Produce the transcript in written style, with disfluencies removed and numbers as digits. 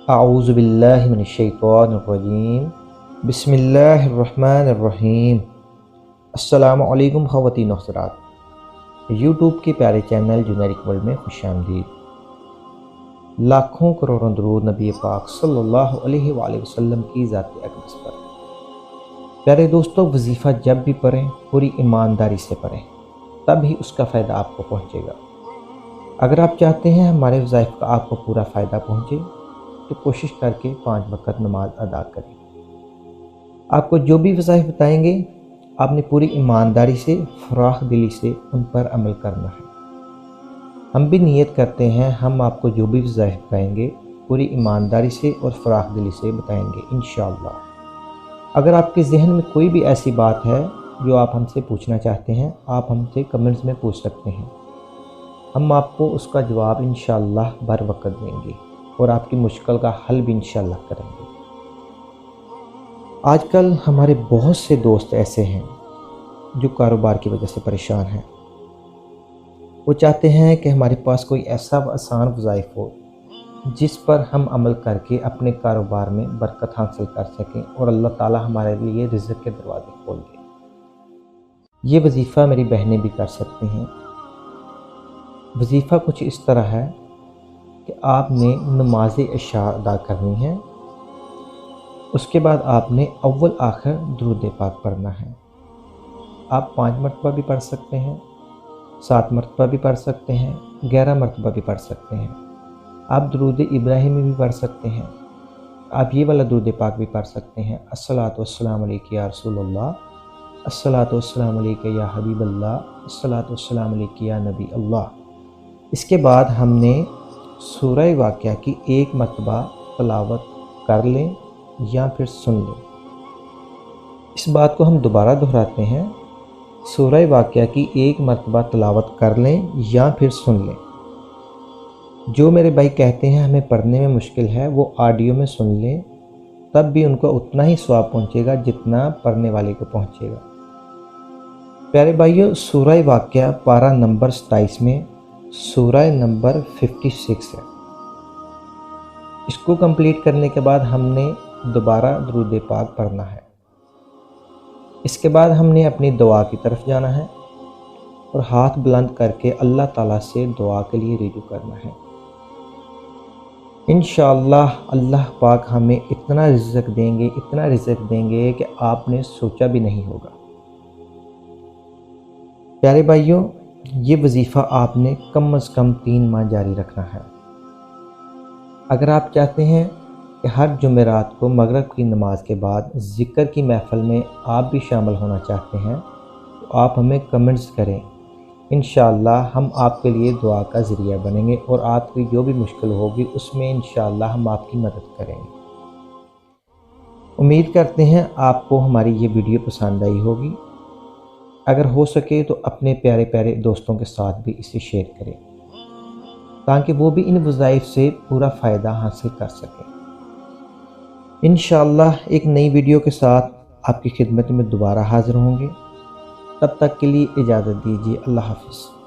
अऊज़ु बिल्लाहि मिनश्शैतानिर्रजीम बिस्मिल्लाहिर्रहमानिर्रहीम। अस्सलामु अलैकुम ख़वातीन व हज़रात, यूट्यूब के प्यारे चैनल जुनैरिक वर्ल्ड में खुशामदीद। लाखों करोड़ों दरूद नबी पाक सल्लल्लाहु अलैहि वसल्लम की ज़ात अक़दस पर। प्यारे दोस्तों, वजीफ़ा जब भी पढ़ें पूरी ईमानदारी से पढ़ें, तभी उसका फ़ायदा आपको पहुँचेगा। अगर आप चाहते हैं हमारे वज़ाइफ़ का आपको पूरा फ़ायदा पहुँचे तो कोशिश करके 5 वक़्त नमाज अदा करें। आपको जो भी वज़ाइफ़ बताएंगे आपने पूरी ईमानदारी से, फराख दिली से उन पर अमल करना है। हम भी नियत करते हैं हम आपको जो भी वज़ाइफ़ बताएंगे पूरी ईमानदारी से और फराख दिली से बताएंगे इंशाअल्लाह। अगर आपके ज़हन में कोई भी ऐसी बात है जो आप हमसे पूछना चाहते हैं, आप हमसे कमेंट्स में पूछ सकते हैं। हम आपको उसका जवाब इंशाअल्लाह बर वक़्त देंगे और आपकी मुश्किल का हल भी इंशाअल्लाह करेंगे। आजकल हमारे बहुत से दोस्त ऐसे हैं जो कारोबार की वजह से परेशान हैं। वो चाहते हैं कि हमारे पास कोई ऐसा आसान वज़ाइफ़ हो जिस पर हम अमल करके अपने कारोबार में बरकत हासिल कर सकें और अल्लाह ताला हमारे लिए रिज़्क़ के दरवाज़े खोल दे। ये वजीफ़ा मेरी बहनें भी कर सकती हैं। वजीफ़ा कुछ इस तरह है कि आपने नमाज इशा अदा करनी है, उसके बाद आपने अव्वल आखिर दुरूद पाक पढ़ना है। आप 5 मरतबा भी पढ़ सकते हैं, 7 मरतबा भी पढ़ सकते हैं, 11 मरतबा भी पढ़ सकते हैं। आप दुरूद इब्राहिमी भी पढ़ सकते हैं। आप ये वाला दुरूद पाक भी पढ़ सकते हैं, अस्सलातु वस्सलामु अलैका या रसूलल्लाह, अस्सलातु वस्सलामु अलैका या हबीबल्लाह, अस्सलातु वस्सलामु अलैका या नबी अल्लाह। इसके बाद हमने सूरह वाक़िया की 1 मरतबा तिलावत कर लें या फिर सुन लें। इस बात को हम दोबारा दोहराते हैं, सूरह वाक़िया की 1 मरतबा तिलावत कर लें या फिर सुन लें। जो मेरे भाई कहते हैं हमें पढ़ने में मुश्किल है, वो ऑडियो में सुन लें, तब भी उनको उतना ही सवाब पहुँचेगा जितना पढ़ने वाले को पहुँचेगा। प्यारे भाइयों, सूरह वाक़िया पारा नंबर 27 में सूरह नंबर 56 है। इसको कंप्लीट करने के बाद हमने दोबारा दुरूद पाक पढ़ना है। इसके बाद हमने अपनी दुआ की तरफ जाना है और हाथ बुलंद करके अल्लाह ताला से दुआ के लिए रुजू करना है। इंशाअल्लाह अल्लाह पाक हमें इतना रिज़्क़ देंगे, इतना रिज़्क़ देंगे कि आपने सोचा भी नहीं होगा। प्यारे भाइयों, ये वजीफ़ा आपने कम से कम 3 माह जारी रखना है। अगर आप चाहते हैं कि हर जुमेरात को मगरिब की नमाज के बाद ज़िक्र की महफ़िल में आप भी शामिल होना चाहते हैं तो आप हमें कमेंट्स करें। इंशाअल्लाह हम आपके लिए दुआ का ज़रिया बनेंगे और आपकी जो भी मुश्किल होगी उसमें इंशाअल्लाह हम आपकी मदद करेंगे। उम्मीद करते हैं आपको हमारी ये वीडियो पसंद आई होगी। अगर हो सके तो अपने प्यारे प्यारे दोस्तों के साथ भी इसे शेयर करें ताकि वो भी इन वज़ाइफ़ से पूरा फ़ायदा हासिल कर सकें। इंशाअल्लाह एक नई वीडियो के साथ आपकी खिदमत में दोबारा हाज़िर होंगे। तब तक के लिए इजाज़त दीजिए। अल्लाह हाफ़िज़।